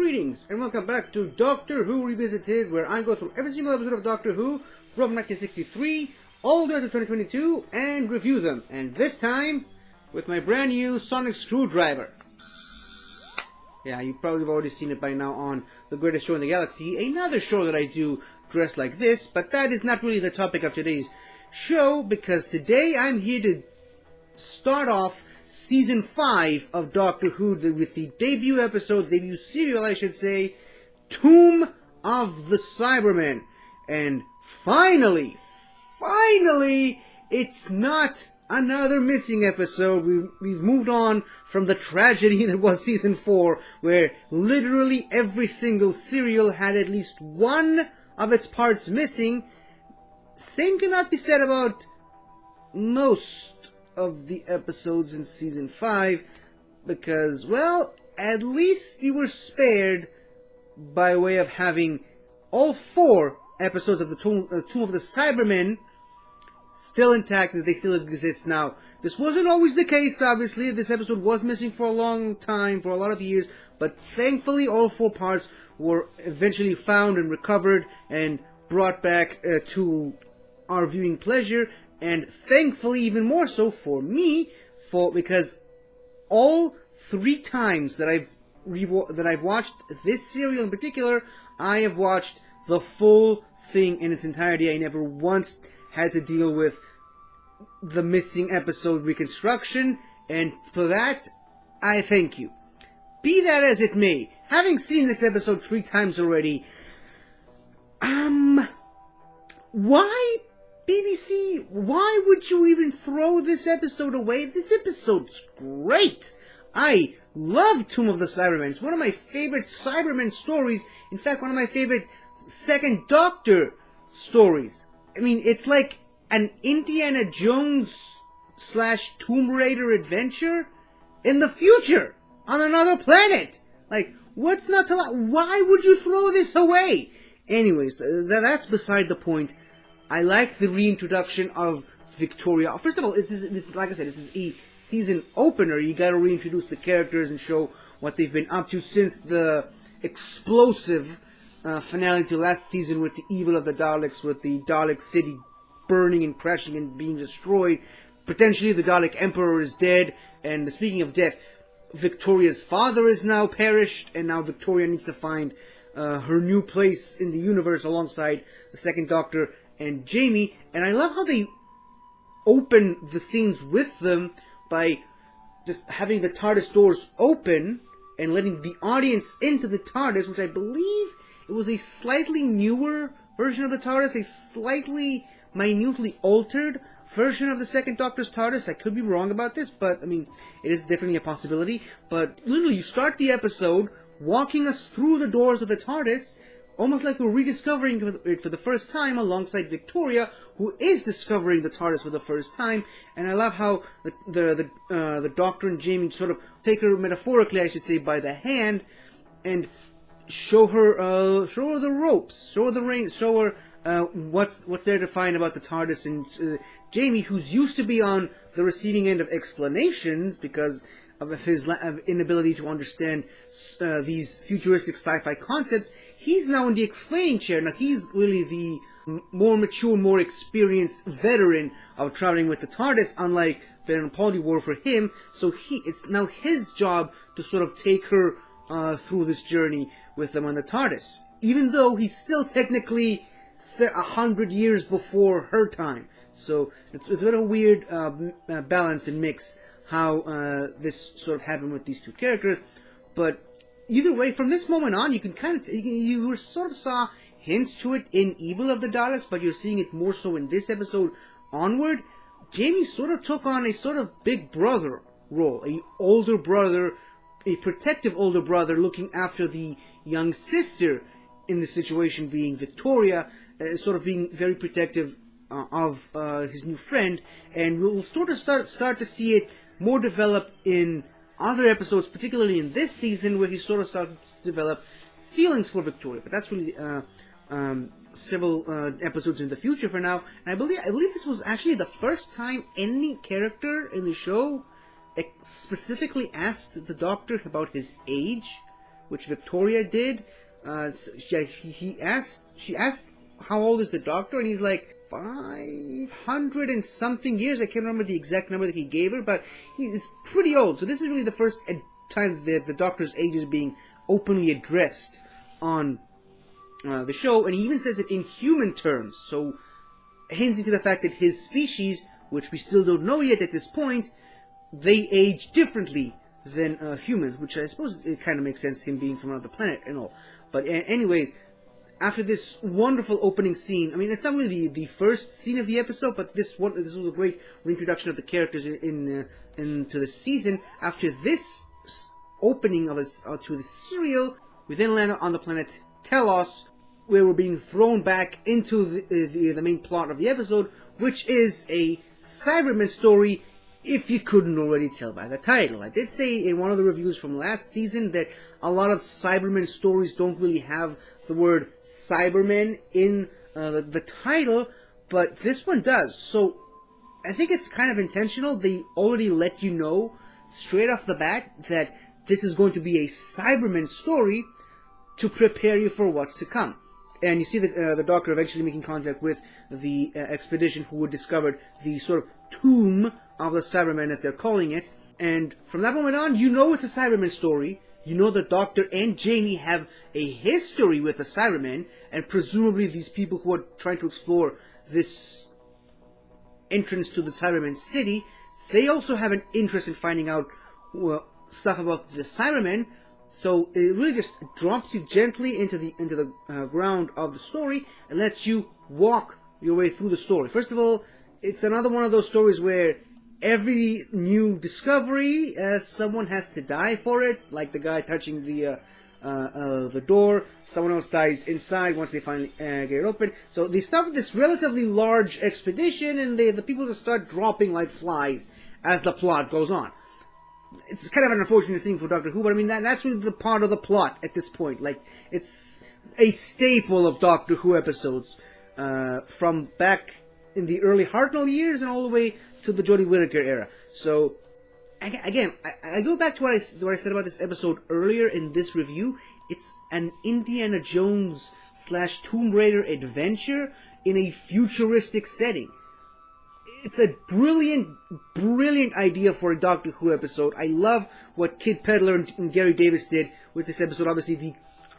Greetings and welcome back to Doctor Who Revisited, where I go through every single episode of Doctor Who from 1963 all the way to 2022 and review them. And this time, with my brand new sonic screwdriver. Yeah, you probably have already seen it by now on The Greatest Show in the Galaxy, another show that I do dressed like this, but that is not really the topic of today's show, because today I'm here to start off Season 5 of Doctor Who with the debut serial, I should say, Tomb of the Cybermen. And finally, it's not another missing episode. We've moved on from the tragedy that was Season 4, where literally every single serial had at least one of its parts missing. Same cannot be said about most of the episodes in Season 5, because, well, at least we were spared by way of having all 4 episodes of the Tomb of the Cybermen still intact, that they still exist now. This wasn't always the case, obviously. This episode was missing for a long time, for a lot of years, but thankfully all 4 parts were eventually found and recovered and brought back to our viewing pleasure. And thankfully, even more so for me, because all 3 times that I've watched this serial in particular, I have watched the full thing in its entirety. I never once had to deal with the missing episode reconstruction, and for that, I thank you. Be that as it may, having seen this episode 3 times already, why, BBC, why would you even throw this episode away? This episode's great! I love Tomb of the Cybermen. It's one of my favorite Cybermen stories. In fact, one of my favorite Second Doctor stories. I mean, it's like an Indiana Jones / Tomb Raider adventure in the future, on another planet. Like, what's not to like? Why would you throw this away? Anyways, that's beside the point. I like the reintroduction of Victoria. First of all, this, like I said, this is a season opener. You gotta reintroduce the characters and show what they've been up to since the explosive finale to last season with the evil of the Daleks, with the Dalek city burning and crashing and being destroyed. Potentially the Dalek Emperor is dead, and speaking of death, Victoria's father is now perished, and now Victoria needs to find her new place in the universe alongside the Second Doctor and Jamie. And I love how they open the scenes with them by just having the TARDIS doors open and letting the audience into the TARDIS, which I believe it was a slightly newer version of the TARDIS, a slightly minutely altered version of the Second Doctor's TARDIS. I could be wrong about this, but, I mean, it is definitely a possibility. But literally, you start the episode walking us through the doors of the TARDIS, almost like we're rediscovering it for the first time alongside Victoria, who is discovering the TARDIS for the first time. And I love how the Doctor and Jamie sort of take her, metaphorically I should say, by the hand and show her the ropes, show her the reins, show her what's there to find about the TARDIS. And Jamie, who's used to be on the receiving end of explanations because of his inability to understand these futuristic sci-fi concepts, he's now in the explaining chair. Now he's really the more mature, more experienced veteran of traveling with the TARDIS, unlike Ben and Polly were for him. So it's now his job to sort of take her through this journey with them on the TARDIS, even though he's still technically 100 years before her time. So it's a bit of a weird balance and mix how this sort of happened with these 2 characters. But either way, from this moment on, you sort of saw hints to it in Evil of the Daleks, but you're seeing it more so in this episode onward. Jamie sort of took on a sort of big brother role, a older brother, a protective older brother looking after the young sister in the situation, being Victoria, sort of being very protective of his new friend. And we'll sort of start to see it more develop in other episodes, particularly in this season, where he sort of started to develop feelings for Victoria. But that's really several episodes in the future for now. And I believe this was actually the first time any character in the show specifically asked the Doctor about his age, which Victoria did. She asked how old is the Doctor, and he's like 500 and something years. I can't remember the exact number that he gave her, but he's pretty old. So this is really the first time that the Doctor's age is being openly addressed on the show, and he even says it in human terms, so hinting to the fact that his species, which we still don't know yet at this point, they age differently than humans, which I suppose it kind of makes sense, him being from another planet and all. But anyways, after this wonderful opening scene, I mean, it's not really the first scene of the episode, but this was a great reintroduction of the characters into the season. After this opening of us to the serial, we then land on the planet Telos, where we're being thrown back into the main plot of the episode, which is a Cybermen story, if you couldn't already tell by the title. I did say in one of the reviews from last season that a lot of Cybermen stories don't really have the word Cybermen in the title, but this one does. So I think it's kind of intentional. They already let you know straight off the bat that this is going to be a Cybermen story to prepare you for what's to come. And you see the Doctor eventually making contact with the expedition who had discovered the sort of tomb of the Cybermen, as they're calling it. And from that moment on, you know it's a Cybermen story. You know the Doctor and Jamie have a history with the Cybermen, and presumably these people who are trying to explore this entrance to the Cybermen city, they also have an interest in finding out stuff about the Cybermen. So it really just drops you gently into the ground of the story and lets you walk your way through the story. First of all, it's another one of those stories where every new discovery, someone has to die for it. Like the guy touching the door, someone else dies inside once they finally get it open. So they start with this relatively large expedition, and the people just start dropping like flies as the plot goes on. It's kind of an unfortunate thing for Doctor Who, but I mean, that's really the part of the plot at this point. Like, it's a staple of Doctor Who episodes, from back in the early Hartnell years and all the way to the Jodie Whittaker era. So, again, I go back to what I said about this episode earlier in this review. It's an Indiana Jones / Tomb Raider adventure in a futuristic setting. It's a brilliant idea for a Doctor Who episode. I love what Kid Pedler and Gary Davis did with this episode. Obviously,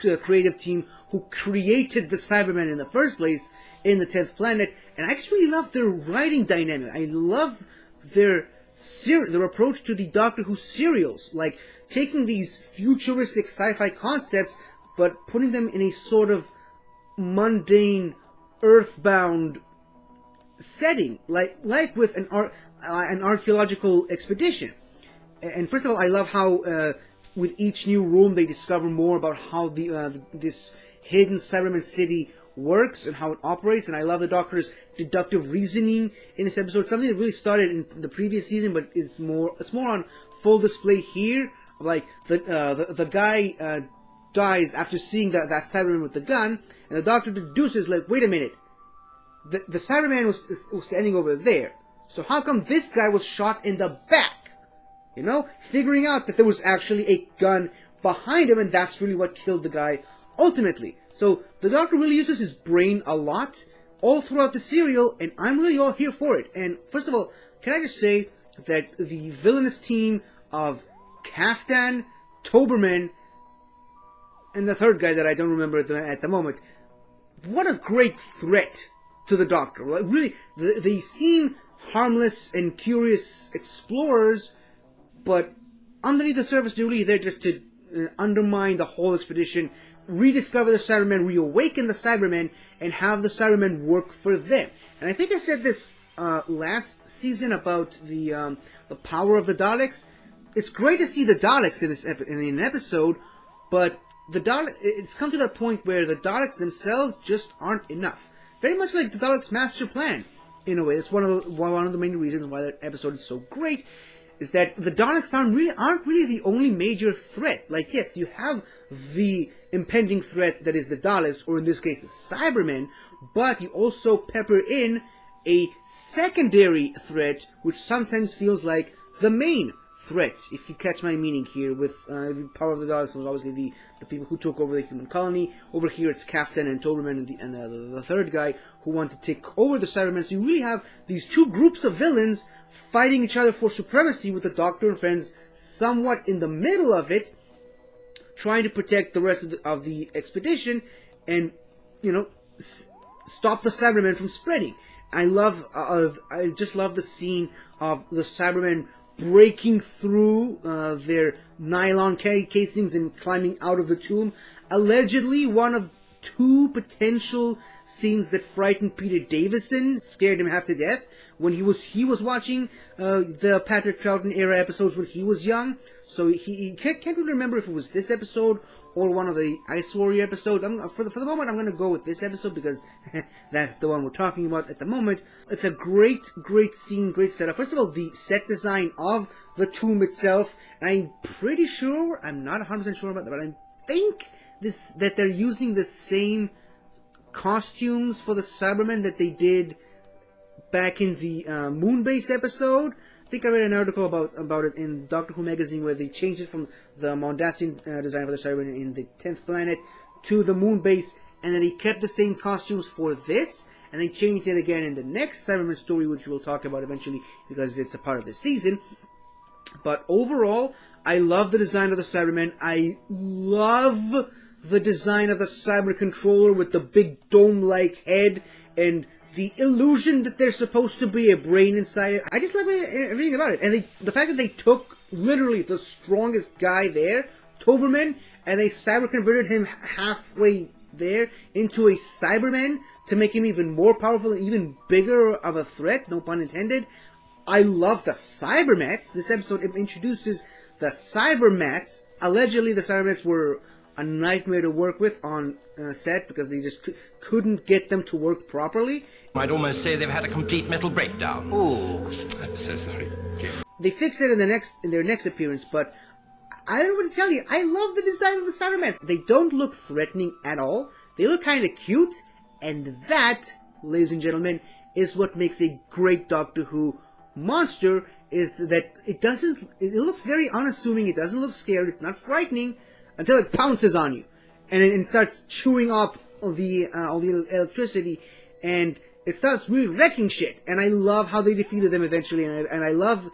the creative team who created the Cybermen in the first place in the 10th Planet. And I just really love their writing dynamic. I love their approach to the Doctor Who serials. Like, taking these futuristic sci-fi concepts, but putting them in a sort of mundane, earthbound setting, like with an archaeological expedition. And first of all, I love how with each new room they discover more about how this hidden Cybermen city works and how it operates. And I love the Doctor's deductive reasoning in this episode, something that really started in the previous season, but it's more on full display here. Like the guy dies after seeing that Cyberman with the gun, and the Doctor deduces, like, wait a minute. The Cyberman was standing over there. So how come this guy was shot in the back? You know? Figuring out that there was actually a gun behind him, and that's really what killed the guy ultimately. So the Doctor really uses his brain a lot all throughout the serial, and I'm really all here for it. And first of all, can I just say that the villainous team of Kaftan, Toberman, and the third guy that I don't remember at the moment, what a great threat to the Doctor. Like, really, they seem harmless and curious explorers, but underneath the surface, they're really there just to undermine the whole expedition, rediscover the Cybermen, reawaken the Cybermen, and have the Cybermen work for them. And I think I said this last season about the power of the Daleks. It's great to see the Daleks in an episode, but it's come to that point where the Daleks themselves just aren't enough. Very much like the Daleks' master plan, in a way. That's one of the main reasons why that episode is so great, is that the Daleks aren't really the only major threat. Like, yes, you have the impending threat that is the Daleks, or in this case the Cybermen, but you also pepper in a secondary threat, which sometimes feels like the main threat, if you catch my meaning here. With the power of the dogs was obviously the people who took over the human colony. Over here it's Captain and Toberman and the third guy who want to take over the Cybermen. So you really have these two groups of villains fighting each other for supremacy, with the Doctor and friends somewhat in the middle of it, trying to protect the rest of the expedition and, you know, stop the Cybermen from spreading. I just love the scene of the Cybermen breaking through their nylon casings and climbing out of the tomb. Allegedly, one of two potential scenes that frightened Peter Davison, scared him half to death when he was watching the Patrick Troughton era episodes when he was young. So he can't really remember if it was this episode or one of the Ice Warrior episodes. For the moment, I'm going to go with this episode because that's the one we're talking about at the moment. It's a great scene, great setup. First of all, the set design of the tomb itself, and I'm pretty sure, I'm not 100% sure about that, but I think that they're using the same costumes for the Cybermen that they did back in the Moonbase episode. I think I read an article about it in Doctor Who magazine where they changed it from the Mondasian design for the Cybermen in the 10th planet to the Moonbase, and then they kept the same costumes for this, and they changed it again in the next Cyberman story, which we'll talk about eventually because it's a part of the season. But overall, I love the design of the Cybermen. I love the design of the Cyber Controller with the big dome-like head and the illusion that there's supposed to be a brain inside it. I just love everything about it. And the fact that they took literally the strongest guy there, Toberman, and they cyber converted him halfway there into a Cyberman to make him even more powerful and even bigger of a threat, no pun intended. I love the Cybermats. This episode introduces the Cybermats. Allegedly, the Cybermats were a nightmare to work with on set because they just couldn't get them to work properly. I'd almost say they've had a complete mental breakdown. Oh, I'm so sorry. Okay. They fixed it in their next appearance, but I don't know what to tell you. I love the design of the Cybermen. They don't look threatening at all. They look kind of cute, and that, ladies and gentlemen, is what makes a great Doctor Who monster. Is that it looks very unassuming. It doesn't look scary. It's not frightening until it pounces on you, and it starts chewing up all the electricity, and it starts really wrecking shit. And I love how they defeated them eventually, and I love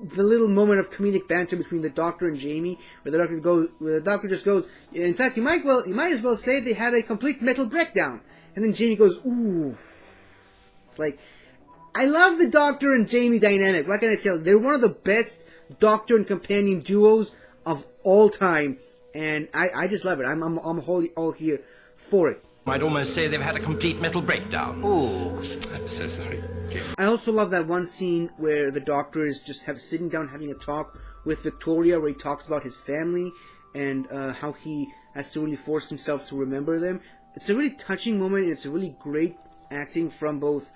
the little moment of comedic banter between the Doctor and Jamie, where the Doctor just goes, in fact, you might as well say they had a complete mental breakdown. And then Jamie goes, ooh. It's like, I love the Doctor and Jamie dynamic. What can I tell you? They're one of the best Doctor and companion duos of all time, and I just love it. I'm all here for it. I'd almost say they've had a complete mental breakdown. Oh, I'm so sorry. Okay. I also love that one scene where the Doctor is just sitting down having a talk with Victoria, where he talks about his family and how he has to really force himself to remember them. It's a really touching moment, and it's a really great acting from both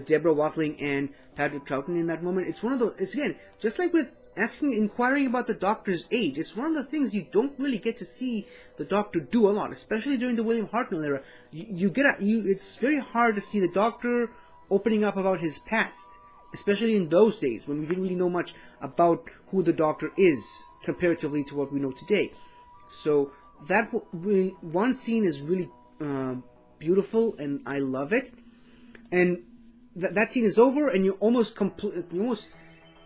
Deborah Watling and Patrick Troughton in that moment. It's one of those. It's again just like with inquiring about the Doctor's age. It's one of the things you don't really get to see the Doctor do a lot, especially during the William Hartnell era. It's very hard to see the Doctor opening up about his past, especially in those days when we didn't really know much about who the Doctor is comparatively to what we know today. So that one scene is really beautiful, and I love it. And that scene is over, and you almost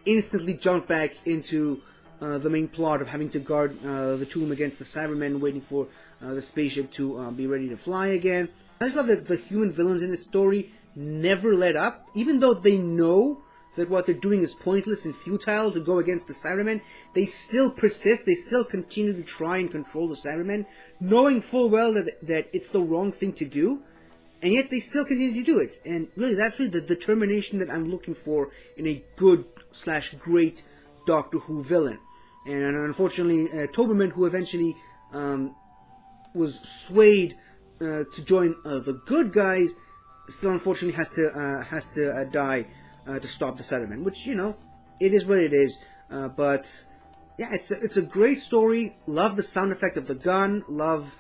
instantly jump back into the main plot of having to guard the tomb against the Cybermen, waiting for the spaceship to be ready to fly again. I just love that the human villains in this story never let up, even though they know that what they're doing is pointless and futile to go against the Cybermen. They still persist, they still continue to try and control the Cybermen, knowing full well that it's the wrong thing to do, and yet they still continue to do it. And really, that's really the determination that I'm looking for in a good/great Doctor Who villain. And unfortunately, Toberman, who eventually was swayed to join the good guys, still unfortunately has to die to stop the Cybermen. Which, you know, it is what it is. But yeah, it's a great story. Love the sound effect of the gun. Love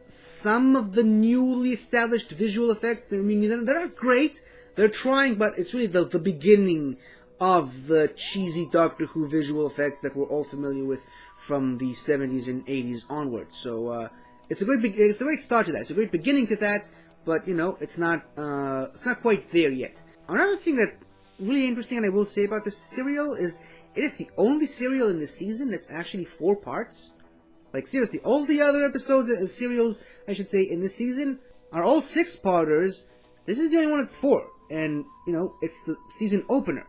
some of the newly established visual effects. I mean, they're not great. They're trying, but it's really the beginning of the cheesy Doctor Who visual effects that we're all familiar with from the 70s and 80s onward. So it's a great start to that. It's a great beginning to that, but you know, it's not quite there yet. Another thing that's really interesting, and I will say about this serial, is it is the only serial in the season that's actually 4 parts. Like, seriously, all the other episodes, serials, I should say, in this season are all 6-parters. This is the only one that's 4. And, you know, it's the season opener.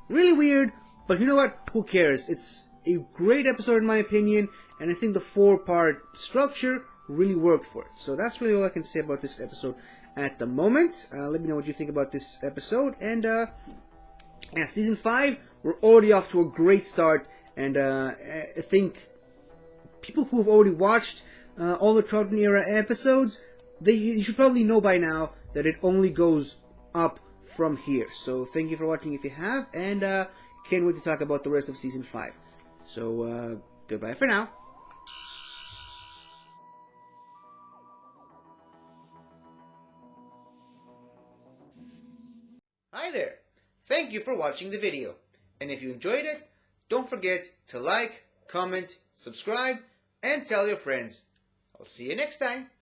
Really weird, but you know what? Who cares? It's a great episode in my opinion, and I think the 4-part structure really worked for it. So that's really all I can say about this episode at the moment. Let me know what you think about this episode. And, yeah, Season 5, we're already off to a great start, and I think people who have already watched all the Troughton era episodes, you should probably know by now that it only goes up from here. So thank you for watching if you have, and can't wait to talk about the rest of Season 5. So goodbye for now. Hi there! Thank you for watching the video. And if you enjoyed it, don't forget to like, comment, subscribe, and tell your friends. I'll see you next time.